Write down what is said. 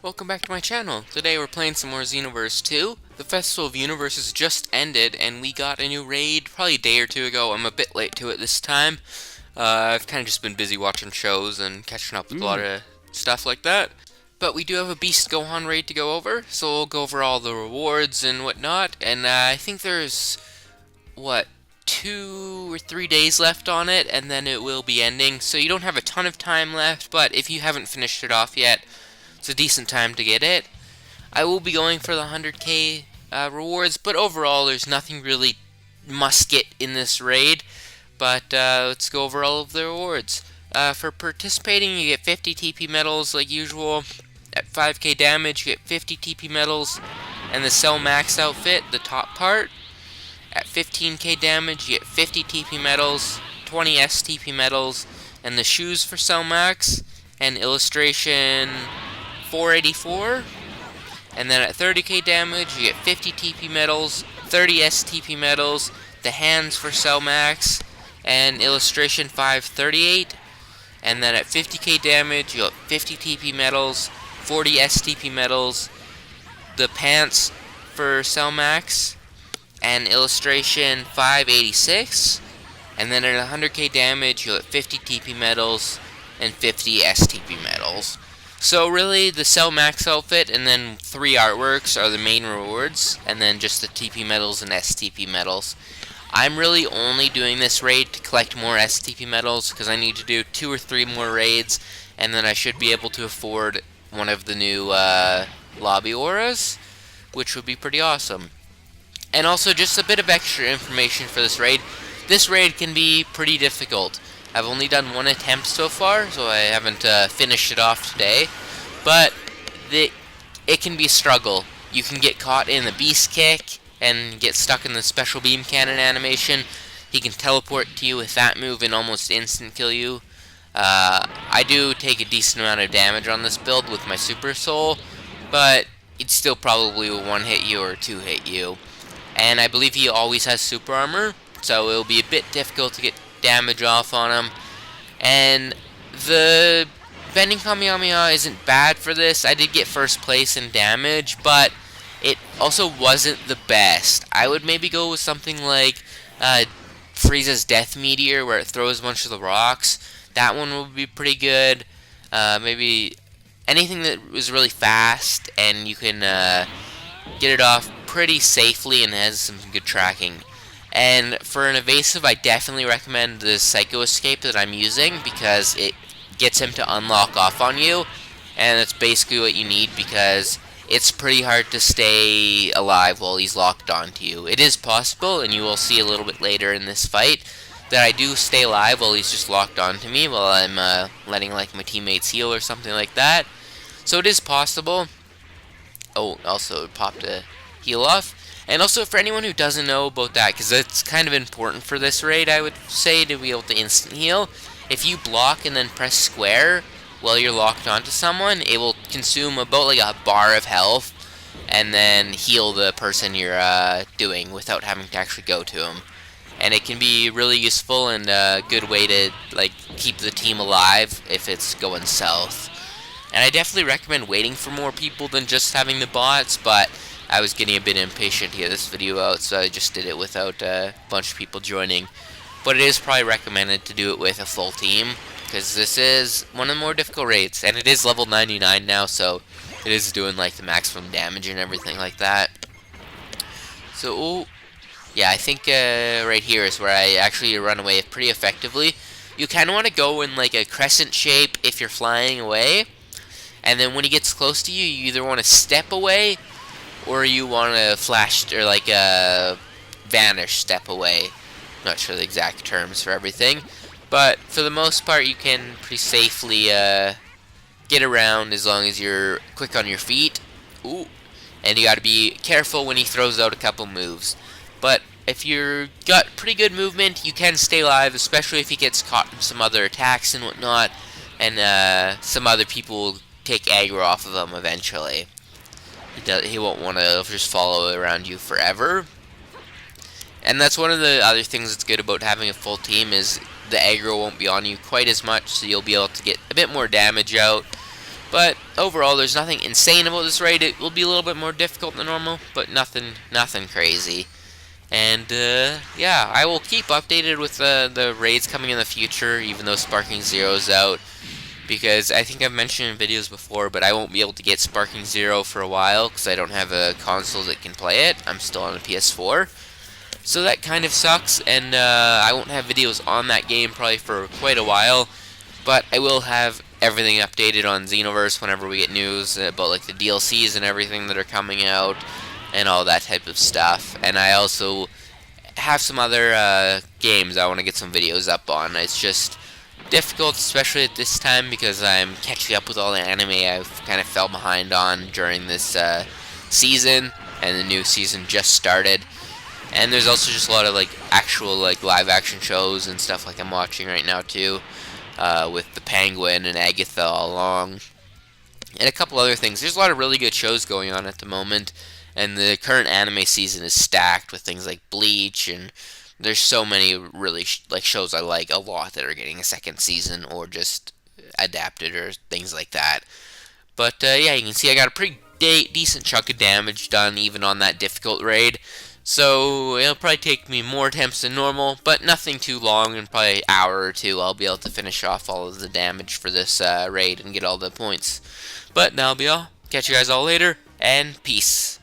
Welcome back to my channel. Today we're playing some more Xenoverse 2. The Festival of Universes just ended and we got a new raid probably a day or two ago. I'm a bit late to it this time. I've kind of just been busy watching shows and catching up with a lot of stuff like that. But we do have a Beast Gohan raid to go over, so we'll go over all the rewards and whatnot. And I think there's, 2 or 3 days left on it, and then it will be ending. So you don't have a ton of time left, but if you haven't finished it off yet, it's a decent time to get it. I will be going for the 100k rewards, but overall there's nothing really must get in this raid. But let's go over all of the rewards. For participating, you get 50 TP medals like usual. At 5k damage, you get 50 TP medals. And the Cell Max outfit, the top part. At 15k damage, you get 50 TP medals, 20 STP medals, and the shoes for Cell Max, and illustration 484. And then at 30k damage, you get 50 TP medals, 30 STP medals, the hands for Cell Max, and illustration 538. And then at 50k damage, you get 50 TP medals, 40 STP medals, the pants for Cell Max, and illustration 586. And then at 100k damage, you'll get 50 TP medals and 50 STP medals. So really, the Cell Max outfit and then 3 artworks are the main rewards, and then just the TP medals and STP medals. I'm really only doing this raid to collect more STP medals because I need to do 2 or 3 more raids, and then I should be able to afford one of the new lobby auras, which would be pretty awesome. And also, just a bit of extra information for this raid. This raid can be pretty difficult. I've only done 1 attempt so far, so I haven't finished it off today. But it can be a struggle. You can get caught in the Beast Kick and get stuck in the Special Beam Cannon animation. He can teleport to you with that move and almost instant kill you. I do take a decent amount of damage on this build with my Super Soul, but it still probably will 1-hit you or 2-hit you. And I believe he always has super armor, so it'll be a bit difficult to get damage off on him. And the Bending Kamehameha isn't bad for this. I did get first place in damage, but it also wasn't the best. I would maybe go with something like Frieza's Death Meteor, where it throws a bunch of the rocks. That one would be pretty good. Maybe anything that was really fast and you can get it off pretty safely and has some good tracking. And for an evasive, I definitely recommend the Psycho Escape that I'm using because it gets him to unlock off on you, and that's basically what you need because it's pretty hard to stay alive while he's locked onto you. It is possible, and you will see a little bit later in this fight, that I do stay alive while he's just locked onto me while I'm letting like my teammates heal or something like that. So it is possible. Oh, also it popped a heal off. And also for anyone who doesn't know about that, because it's kind of important for this raid, I would say, to be able to instant heal. If you block and then press square while you're locked onto someone, it will consume about like a bar of health and then heal the person you're doing without having to actually go to him. And it can be really useful and a good way to like keep the team alive if it's going south. And I definitely recommend waiting for more people than just having the bots, but I was getting a bit impatient to get this video out, so I just did it without a bunch of people joining. But it is probably recommended to do it with a full team, because this is one of the more difficult raids, and it is level 99 now, so it is doing like the maximum damage and everything like that. So, yeah, I think right here is where I actually run away pretty effectively. You kind of want to go in like a crescent shape if you're flying away, and then when he gets close to you, you either want to step away or you want to flash or like vanish step away. Not sure the exact terms for everything, but for the most part you can pretty safely get around as long as you're quick on your feet. Ooh, and you got to be careful when he throws out a couple moves. But if you've got pretty good movement, you can stay alive, especially if he gets caught in some other attacks and whatnot, and some other people will take aggro off of him eventually. He won't want to just follow around you forever. And that's one of the other things that's good about having a full team is the aggro won't be on you quite as much, so you'll be able to get a bit more damage out. But overall, there's nothing insane about this raid. It will be a little bit more difficult than normal, but nothing crazy. And yeah, I will keep updated with the raids coming in the future, even though Sparking Zero's out. Because I think I've mentioned in videos before, but I won't be able to get Sparking Zero for a while because I don't have a console that can play it. I'm still on a PS4. So that kind of sucks, and I won't have videos on that game probably for quite a while. But I will have everything updated on Xenoverse whenever we get news about like the DLCs and everything that are coming out and all that type of stuff. And I also have some other games I want to get some videos up on. It's just difficult, especially at this time, because I'm catching up with all the anime I've kind of fell behind on during this season, and the new season just started. And there's also just a lot of like actual like live action shows and stuff like I'm watching right now too, with the Penguin and Agatha all along, and a couple other things. There's a lot of really good shows going on at the moment, and the current anime season is stacked with things like Bleach, and there's so many really like shows I like a lot that are getting a second season or just adapted or things like that. But yeah, you can see I got a pretty decent chunk of damage done even on that difficult raid. So it'll probably take me more attempts than normal, but nothing too long. In probably an hour or two, I'll be able to finish off all of the damage for this raid and get all the points. But that'll be all. Catch you guys all later, and peace.